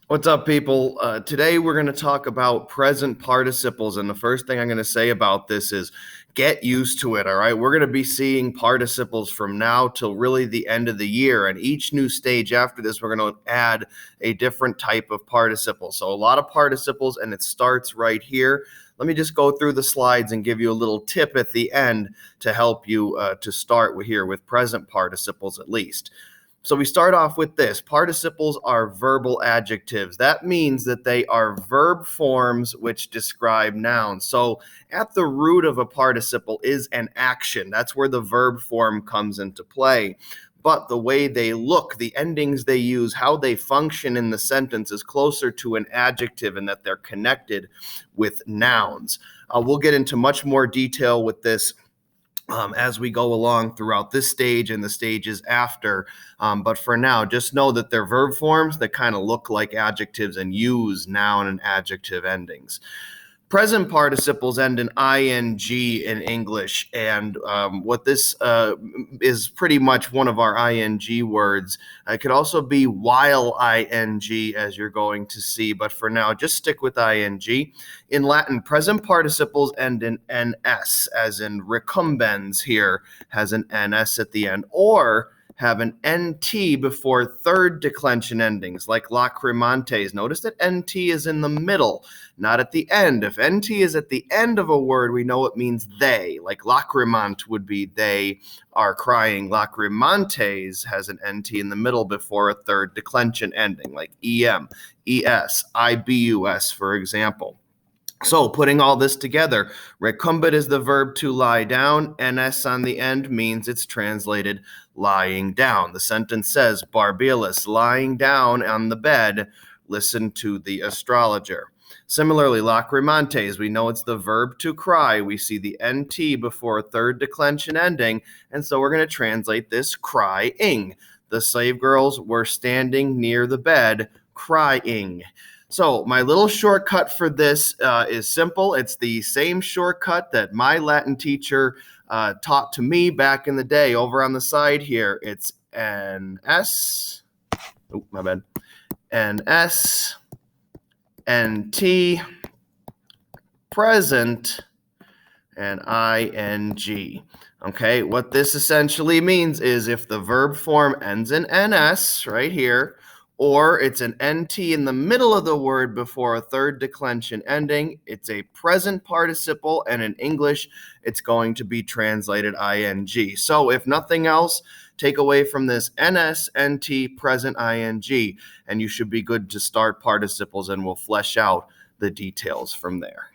What's up, people? Today we're going to talk about present participles, and the first thing I'm going to say about this is get used to it, all right? We're going to be seeing participles from now till really the end of the year, and each new stage after this, we're going to add a different type of participle. So a lot of participles, and it starts right here. Let me just go through the slides and give you a little tip at the end to help you to start here with present participles at least. So we start off with this. Participles are verbal adjectives. That means that they are verb forms which describe nouns. So at the root of a participle is an action. That's where the verb form comes into play. But the way they look, the endings they use, how they function in the sentence is closer to an adjective in that they're connected with nouns. We'll get into much more detail with this as we go along throughout this stage and the stages after. But for now, just know that they're verb forms that kind of look like adjectives and use noun and adjective endings. Present participles end in ing in English, and what this is pretty much one of our ing words. It could also be while ing, as you're going to see, but for now, just stick with ing. In Latin, present participles end in ns, as in recumbens here has an ns at the end, or have an nt before third declension endings, like lacrimantes. Notice that nt is in the middle, not at the end. If nt is at the end of a word, we know it means they, like lacrimant would be they are crying. Lacrimantes has an nt in the middle before a third declension ending, like em, es, ibus, for example. So putting all this together, recumbent is the verb to lie down. NS on the end means it's translated lying down. The sentence says, Barbilus lying down on the bed, listen to the astrologer. Similarly, lacrimantes, we know it's the verb to cry. We see the NT before a third declension ending, and so we're going to translate this crying. The slave girls were standing near the bed crying. So my little shortcut for this is simple. It's the same shortcut that my Latin teacher taught to me back in the day. Over on the side here, it's NS, oh, my bad, NS, NT, present, and ing. Okay, what this essentially means is if the verb form ends in ns right here, or it's an nt in the middle of the word before a third declension ending, it's a present participle, and in English, it's going to be translated ing. So if nothing else, take away from this ns, nt, present, ing, and you should be good to start participles, and we'll flesh out the details from there.